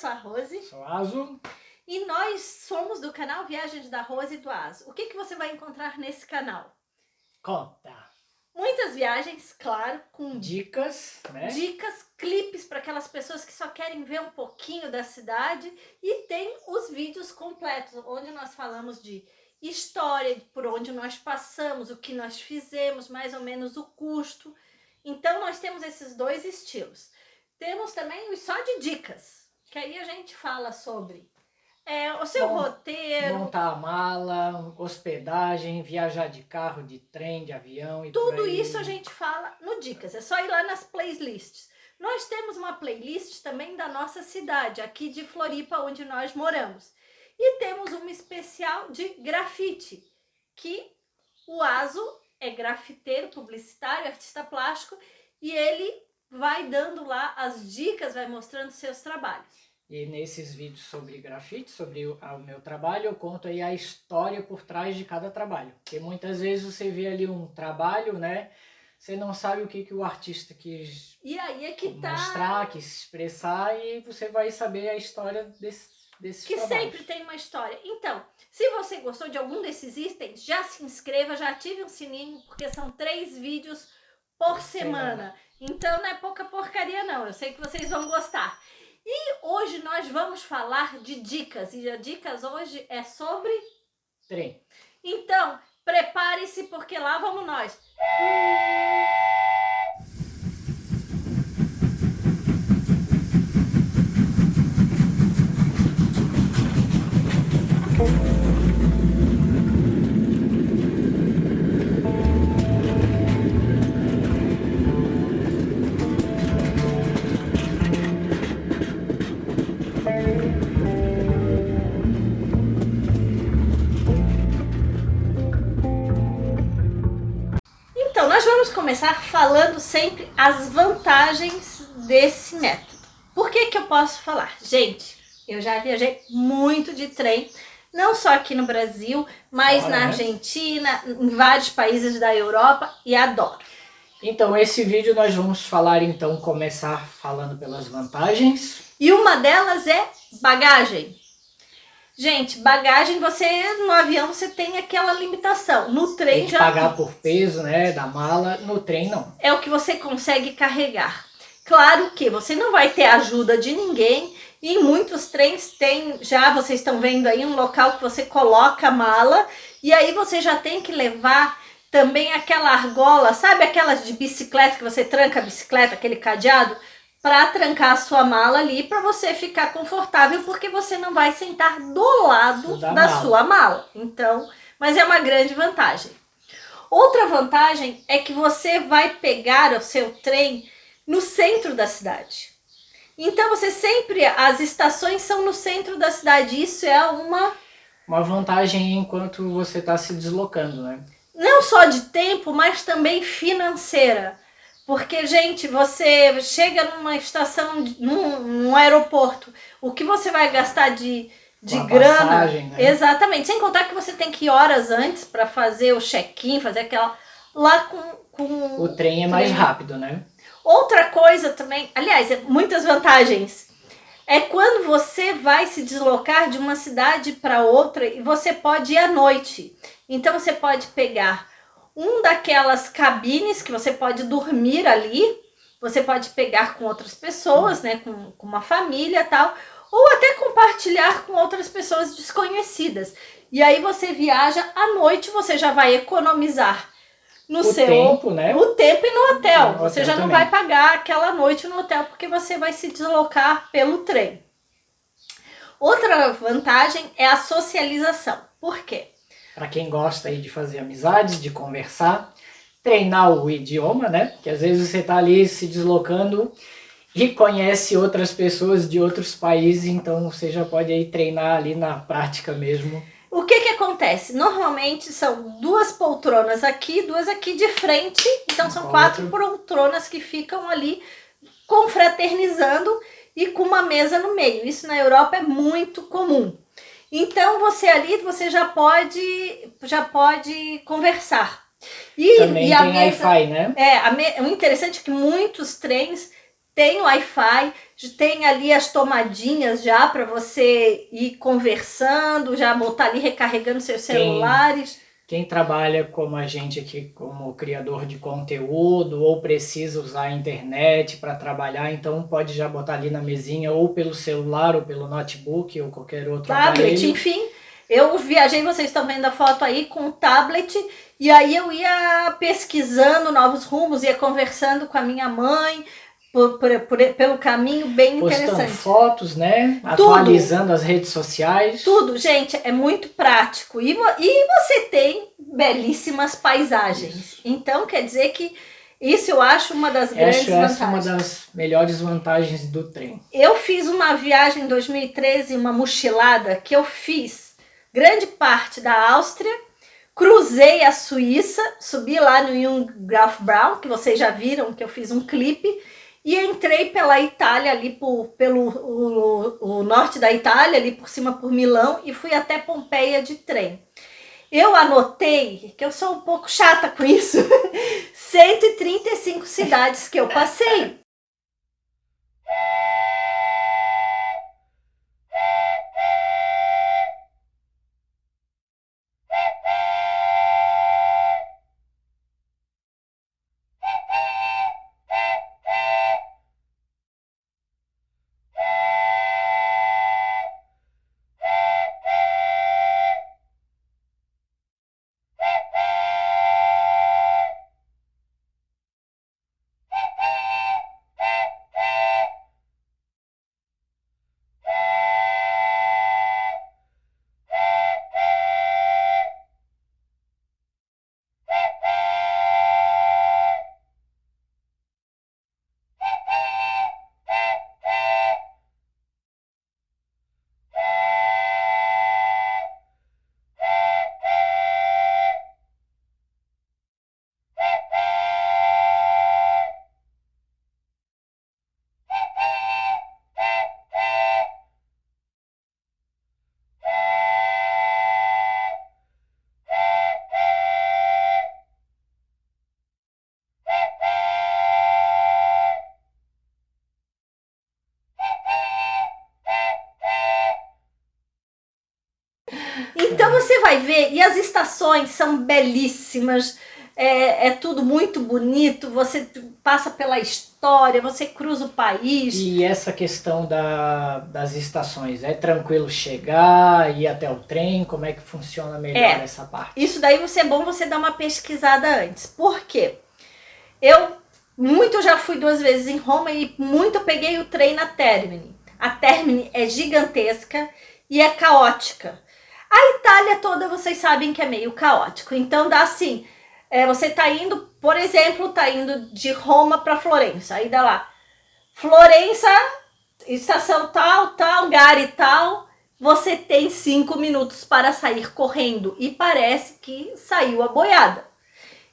sou a Rose. Sou Azo. E nós somos do canal Viagens da Rose e do Azo. O que você vai encontrar nesse canal? Conta. Muitas viagens, claro, com dicas, né? Dicas, clipes para aquelas pessoas que só querem ver um pouquinho da cidade. E tem os vídeos completos, onde nós falamos de história, por onde nós passamos, o que nós fizemos, mais ou menos o custo. Então nós temos esses dois estilos. Temos também os só de dicas, que aí a gente fala sobre o seu roteiro, montar a mala, hospedagem, viajar de carro, de trem, de avião e tudo isso a gente fala no Dicas. É só ir lá nas playlists. Nós temos uma playlist também da nossa cidade, aqui de Floripa, onde nós moramos. E temos uma especial de grafite, que o Azo é grafiteiro, publicitário, artista plástico, e ele vai dando lá as dicas, vai mostrando seus trabalhos. E nesses vídeos sobre grafite, sobre o meu trabalho, eu conto aí a história por trás de cada trabalho. Porque muitas vezes você vê ali um trabalho, né? Você não sabe o que o artista quis mostrar, quis expressar, e você vai saber a história desses que trabalhos. Sempre tem uma história. Então, se você gostou de algum desses itens, já se inscreva, já ative o sininho, porque são 3 vídeos por semana. Então não é pouca porcaria não, eu sei que vocês vão gostar. E hoje nós vamos falar de dicas, e a dicas hoje é sobre trem. Então, prepare-se porque lá vamos nós. Começar falando sempre as vantagens desse método. Por que eu posso falar? Gente, eu já viajei muito de trem, não só aqui no Brasil, mas na Argentina, em vários países da Europa, e adoro. Então, esse vídeo nós vamos começar falando pelas vantagens. E uma delas é bagagem. Gente, bagagem, no avião você tem aquela limitação. No trem tem que pagar por peso, né, da mala. No trem não. É o que você consegue carregar. Claro que você não vai ter ajuda de ninguém. E em muitos trens tem, vocês estão vendo aí, um local que você coloca a mala. E aí você já tem que levar também aquela argola, sabe aquelas de bicicleta que você tranca a bicicleta, aquele cadeado? Para trancar a sua mala ali, para você ficar confortável, porque você não vai sentar do lado da sua mala. Então, mas é uma grande vantagem. Outra vantagem é que você vai pegar o seu trem no centro da cidade. Então, as estações são no centro da cidade. Isso é uma vantagem enquanto você está se deslocando, né? Não só de tempo, mas também financeira. Porque, gente, você chega numa estação, num aeroporto, o que você vai gastar de grana? Passagem, né? Exatamente. Sem contar que você tem que ir horas antes para fazer o check-in, fazer aquela... Lá com o trem é mais rápido, né? Outra coisa também, aliás, muitas vantagens. É quando você vai se deslocar de uma cidade para outra e você pode ir à noite. Então, você pode pegar daquelas cabines que você pode dormir ali, você pode pegar com outras pessoas, né, com uma família e tal, ou até compartilhar com outras pessoas desconhecidas. E aí você viaja à noite, você já vai economizar o tempo, né? O tempo e no hotel. Você já não vai pagar aquela noite no hotel, porque você vai se deslocar pelo trem. Outra vantagem é a socialização. Por quê? Para quem gosta aí de fazer amizades, de conversar, treinar o idioma, né? Que às vezes você está ali se deslocando e conhece outras pessoas de outros países, então você já pode aí treinar ali na prática mesmo. O que acontece? Normalmente são 2 poltronas aqui, 2 aqui de frente, então são 4 poltronas que ficam ali confraternizando e com uma mesa no meio. Isso na Europa é muito comum. Então você já pode conversar. Também tem Wi-Fi, né? O interessante é que muitos trens tem Wi-Fi, tem ali as tomadinhas já para você ir conversando, já botar ali recarregando seus celulares. Quem trabalha como a gente aqui, como criador de conteúdo, ou precisa usar a internet para trabalhar, então pode já botar ali na mesinha, ou pelo celular, ou pelo notebook, ou qualquer outro tablet, aparelho. Enfim. Eu viajei, vocês estão vendo a foto aí, com o tablet, e aí eu ia pesquisando novos rumos, ia conversando com a minha mãe, pelo caminho, bem postando interessante. Fotos, né? Tudo. Atualizando as redes sociais. Tudo, gente, é muito prático. E você tem belíssimas paisagens. Isso. Então, quer dizer que isso eu acho uma das grandes vantagens. Essa é uma das melhores vantagens do trem. Eu fiz uma viagem em 2013, uma mochilada, que eu fiz grande parte da Áustria, cruzei a Suíça, subi lá no Jungfrau, que vocês já viram que eu fiz um clipe, e entrei pela Itália, ali pelo o norte da Itália, ali por cima por Milão, e fui até Pompeia de trem. Eu anotei, que eu sou um pouco chata com isso, 135 cidades que eu passei. Então você vai ver, e as estações são belíssimas, é tudo muito bonito, você passa pela história, você cruza o país. E essa questão das estações, é tranquilo chegar, ir até o trem, como é que funciona melhor essa parte? Isso daí é bom você dar uma pesquisada antes, por quê? Eu já fui 2 vezes em Roma e eu peguei o trem na Termini. A Termini é gigantesca e é caótica. A Itália toda, vocês sabem que é meio caótico. Então, dá assim, você tá indo, por exemplo, tá indo de Roma para Florença. Aí dá lá, Florença, estação tal, Gare tal. Você tem 5 minutos para sair correndo. E parece que saiu a boiada.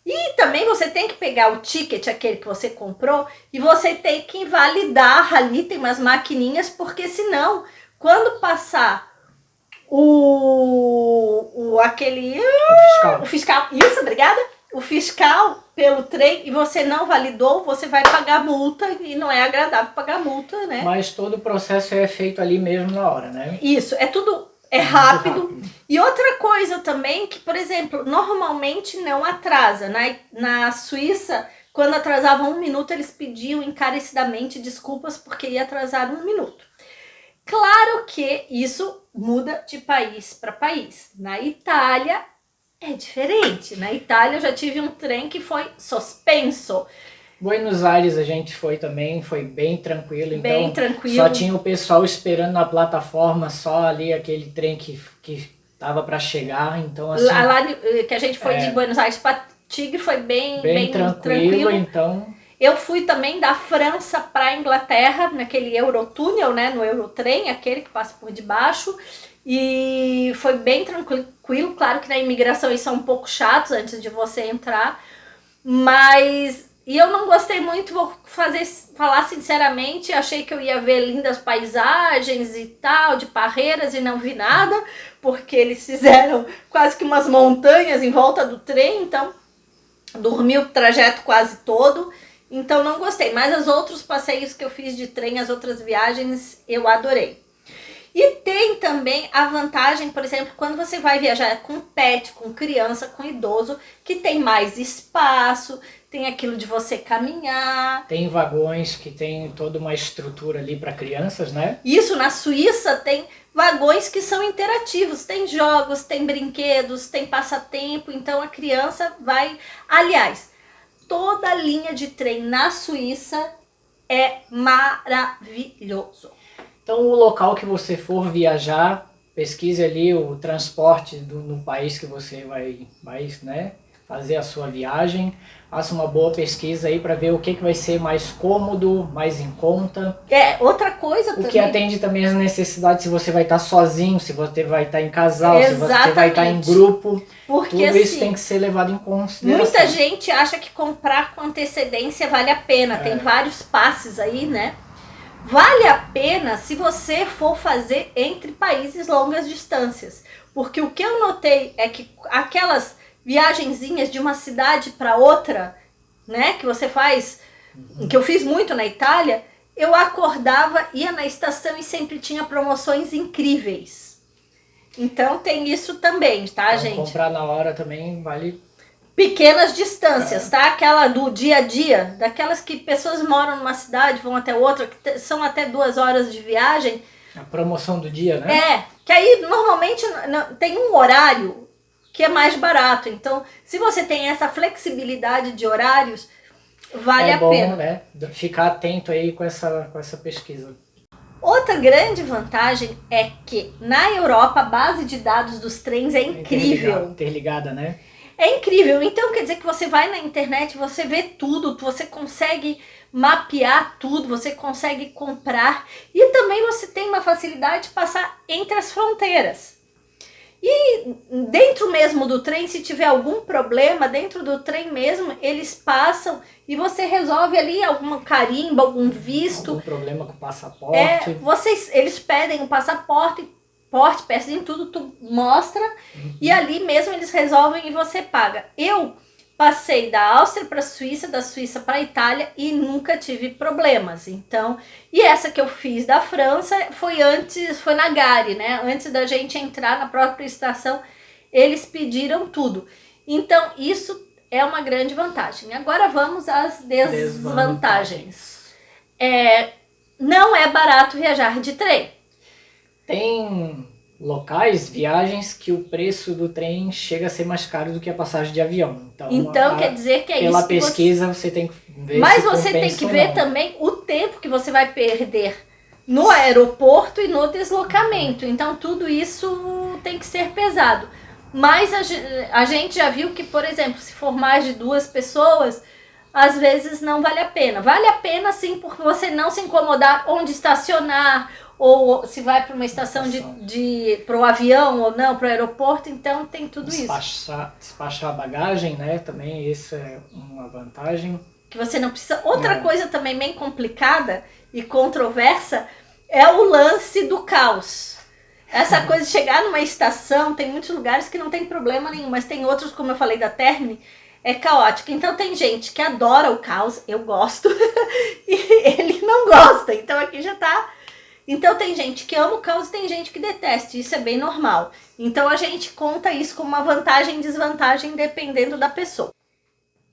E também você tem que pegar o ticket, aquele que você comprou, e você tem que validar ali, tem umas maquininhas, porque senão, quando passar o fiscal, isso, obrigada, o fiscal pelo trem e você não validou, você vai pagar multa e não é agradável pagar multa, né? Mas todo o processo é feito ali mesmo na hora, né? Isso, é rápido. E outra coisa também, que por exemplo, normalmente não atrasa, na Suíça, quando atrasava 1 minuto, eles pediam encarecidamente desculpas porque ia atrasar 1 minuto. Claro que isso muda de país para país. Na Itália é diferente. Na Itália eu já tive um trem que foi suspenso. Buenos Aires a gente foi também, foi bem tranquilo. Bem então, tranquilo. Só tinha o pessoal esperando na plataforma, só ali aquele trem que tava para chegar. Então, assim, lá que a gente foi de Buenos Aires para Tigre foi bem tranquilo. Então, eu fui também da França para a Inglaterra, naquele Eurotúnel, né, no Eurotrem, aquele que passa por debaixo, e foi bem tranquilo. Claro que na imigração eles são um pouco chatos antes de você entrar, mas... E eu não gostei muito, vou falar sinceramente, achei que eu ia ver lindas paisagens e tal, de Parreiras, e não vi nada, porque eles fizeram quase que umas montanhas em volta do trem, então dormi o trajeto quase todo. Então não gostei, mas os outros passeios que eu fiz de trem, as outras viagens, eu adorei. E tem também a vantagem, por exemplo, quando você vai viajar com pet, com criança, com idoso, que tem mais espaço, tem aquilo de você caminhar. Tem vagões que tem toda uma estrutura ali para crianças, né? Isso, na Suíça tem vagões que são interativos, tem jogos, tem brinquedos, tem passatempo, então a criança vai... Aliás, toda a linha de trem na Suíça é maravilhoso. Então, o local que você for viajar, pesquise ali o transporte no país que você vai, né, fazer a sua viagem. Faça uma boa pesquisa aí para ver o que vai ser mais cômodo, mais em conta. Outra coisa também. O que atende também as necessidades, se você vai estar sozinho, se você vai estar em casal, Exatamente. se você vai estar em grupo. Porque, tudo assim, isso tem que ser levado em consideração. Muita gente acha que comprar com antecedência vale a pena. Tem vários passes aí, né? Vale a pena se você for fazer entre países longas distâncias. Porque o que eu notei é que aquelas viagenzinhas de uma cidade para outra, né, que você faz, que eu fiz muito na Itália, eu acordava, ia na estação e sempre tinha promoções incríveis. Então tem isso também, tá, então, gente? Comprar na hora também vale... Pequenas distâncias, tá? Aquela do dia a dia, daquelas que pessoas moram numa cidade, vão até outra, que são até 2 horas de viagem. A promoção do dia, né? Que aí normalmente tem um horário que é mais barato. Então, se você tem essa flexibilidade de horários, vale a pena. É bom, né? Ficar atento aí com essa pesquisa. Outra grande vantagem é que na Europa a base de dados dos trens é incrível. Interligada, né? É incrível. Então quer dizer que você vai na internet, você vê tudo, você consegue mapear tudo, você consegue comprar e também você tem uma facilidade de passar entre as fronteiras. E dentro mesmo do trem, se tiver algum problema, dentro do trem mesmo, eles passam e você resolve ali algum carimbo, algum visto. Algum problema com o passaporte. Eles pedem o passaporte, pedem tudo, tu mostra e ali mesmo eles resolvem e você paga. Eu passei da Áustria para a Suíça, da Suíça para a Itália e nunca tive problemas. Então, e essa que eu fiz da França foi na Gare, né? Antes da gente entrar na própria estação, eles pediram tudo. Então, isso é uma grande vantagem. Agora vamos às desvantagens. Não é barato viajar de trem. Tem locais, viagens, que o preço do trem chega a ser mais caro do que a passagem de avião. Então quer dizer que é pela isso que pesquisa você tem que ver. Mas você tem que ver também o tempo que você vai perder no aeroporto e no deslocamento. Então tudo isso tem que ser pesado. Mas a gente já viu que, por exemplo, se for mais de 2 pessoas, às vezes não vale a pena. Vale a pena sim, porque você não se incomodar onde estacionar, ou se vai para uma estação para o avião ou não, para o aeroporto, então tem tudo isso. Despachar a bagagem, né? Também isso é uma vantagem. Que você não precisa. Outra coisa também bem complicada e controversa é o lance do caos. Essa coisa de chegar numa estação, tem muitos lugares que não tem problema nenhum, mas tem outros, como eu falei da Terni, é caótico. Então tem gente que adora o caos, eu gosto, e ele não gosta. Então aqui já tá... Então tem gente que ama o caos e tem gente que detesta, isso é bem normal. Então a gente conta isso como uma vantagem e desvantagem dependendo da pessoa.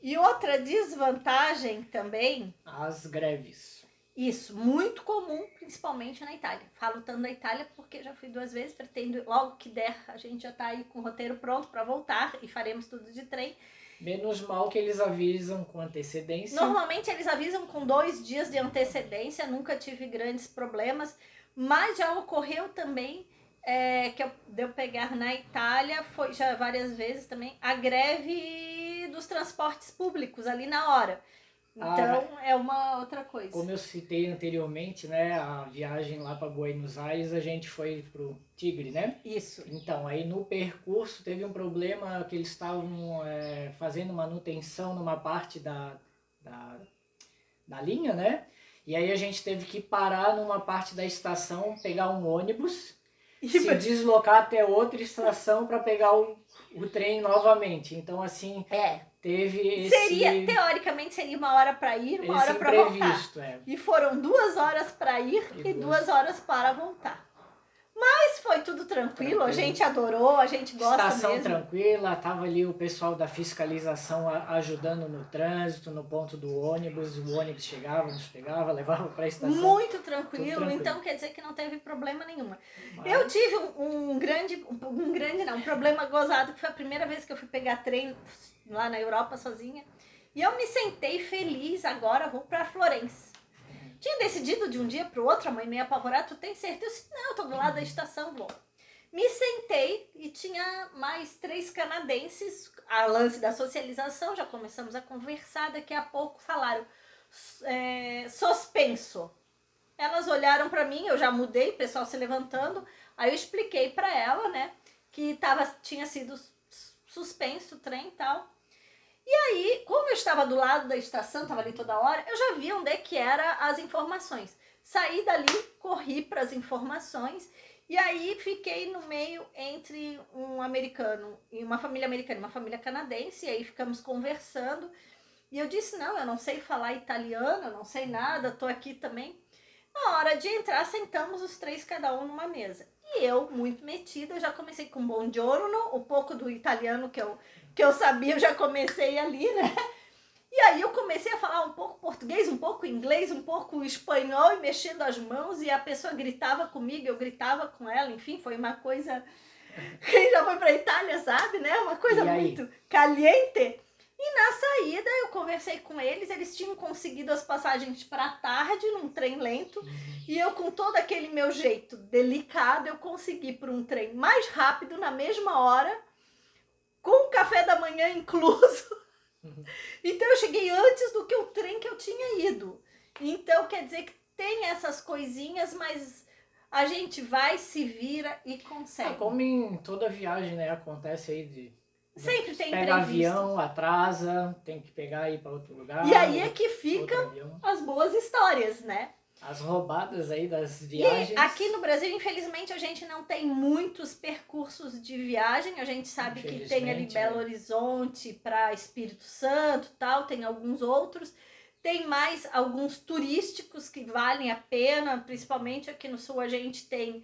E outra desvantagem também... As greves. Isso, muito comum, principalmente na Itália. Falo tanto da Itália porque já fui 2 vezes, pretendo logo que der, a gente já tá aí com o roteiro pronto para voltar e faremos tudo de trem. Menos mal que eles avisam com antecedência. Normalmente eles avisam com 2 dias de antecedência, nunca tive grandes problemas, mas já ocorreu também de eu pegar na Itália, foi já várias vezes também, a greve dos transportes públicos ali na hora. Então é uma outra coisa. Como eu citei anteriormente, né, a viagem lá para Buenos Aires, a gente foi pro Tigre, né? Isso. Então, aí no percurso teve um problema que eles estavam fazendo manutenção numa parte da linha, né? E aí a gente teve que parar numa parte da estação, pegar um ônibus, se deslocar até outra estação para pegar o trem novamente. Então, assim... teve esse... Teoricamente seria 1 hora para ir, 1 hora esse para voltar. imprevisto, E foram 2 horas para ir e 2 horas para voltar. Mas foi tudo tranquilo, a gente adorou, a gente gosta Estação mesmo. tranquila, tava ali o pessoal da fiscalização ajudando no trânsito, no ponto do ônibus, o ônibus chegava, nos pegava, levava para a estação. Muito tranquilo, então quer dizer que não teve problema nenhum. Mas... Eu tive um problema gozado, que foi a primeira vez que eu fui pegar trem lá na Europa sozinha. E eu me sentei feliz, agora vou para Florença. Tinha decidido de um dia para o outro, a mãe meio apavorada, tu tem certeza? Eu disse, não, eu tô do lado da estação, vou. Me sentei e tinha mais 3 canadenses, a lance da socialização, já começamos a conversar, daqui a pouco falaram, suspenso. Elas olharam para mim, eu já mudei, o pessoal se levantando, aí eu expliquei para ela, né, que tinha sido suspenso o trem e tal. E aí, como eu estava do lado da estação, estava ali toda hora, eu já vi onde é que eram as informações. Saí dali, corri para as informações e aí fiquei no meio entre um americano e uma família americana, uma família canadense, e aí ficamos conversando. E eu disse, não, eu não sei falar italiano, eu não sei nada, tô aqui também. Na hora de entrar, sentamos os 3, cada um numa mesa. E eu, muito metida, eu já comecei com buongiorno, o pouco do italiano que eu sabia, eu já comecei ali, né? E aí eu comecei a falar um pouco português, um pouco inglês, um pouco espanhol, e mexendo as mãos, e a pessoa gritava comigo, eu gritava com ela, enfim, foi uma coisa... Quem já foi pra Itália sabe, né? Uma coisa muito caliente. E na saída eu conversei com eles tinham conseguido as passagens para tarde, num trem lento, e eu com todo aquele meu jeito delicado, eu consegui por um trem mais rápido, na mesma hora, com o café da manhã incluso. Então eu cheguei antes do que o trem que eu tinha ido. Então quer dizer que tem essas coisinhas, mas a gente vai, se vira e consegue. Como em toda viagem, né, acontece aí sempre tem pega avião, atrasa, tem que pegar e ir para outro lugar. E aí é que ficam as boas histórias, né? As roubadas aí das viagens. E aqui no Brasil, infelizmente, a gente não tem muitos percursos de viagem. A gente sabe que tem ali Belo Horizonte para Espírito Santo, tal, tem alguns outros. Tem mais alguns turísticos que valem a pena, principalmente aqui no sul a gente tem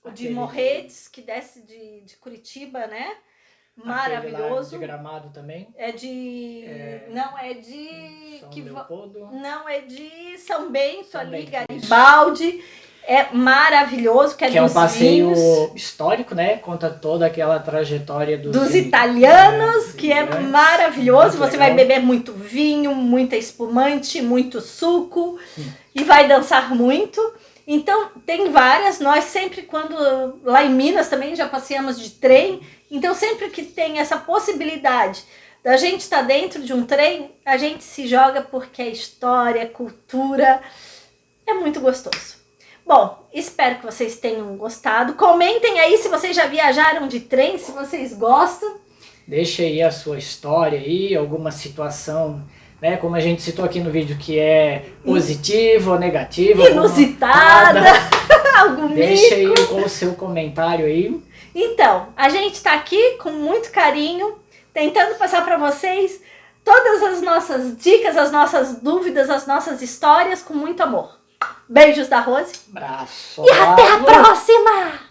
o de Morretes, que desce de Curitiba, né? Maravilhoso. De Gramado também. Não é de São Leopoldo. Não, é de São Bento, ali, Garibaldi. É maravilhoso, que é um passeio histórico, né? Conta toda aquela trajetória dos italianos, que é maravilhoso. Você vai beber muito vinho, muita espumante, muito suco e vai dançar muito. Então, tem várias. Nós sempre, lá em Minas também já passeamos de trem. Então, sempre que tem essa possibilidade da gente estar dentro de um trem, a gente se joga porque é história, cultura, é muito gostoso. Bom, espero que vocês tenham gostado. Comentem aí se vocês já viajaram de trem, se vocês gostam. Deixa aí a sua história aí, alguma situação, né? Como a gente citou aqui no vídeo, que é positiva ou negativa. Inusitada, algum Deixa aí com o seu comentário aí. Então, a gente está aqui com muito carinho, tentando passar para vocês todas as nossas dicas, as nossas dúvidas, as nossas histórias com muito amor. Beijos da Rose. Abraço. E até a próxima!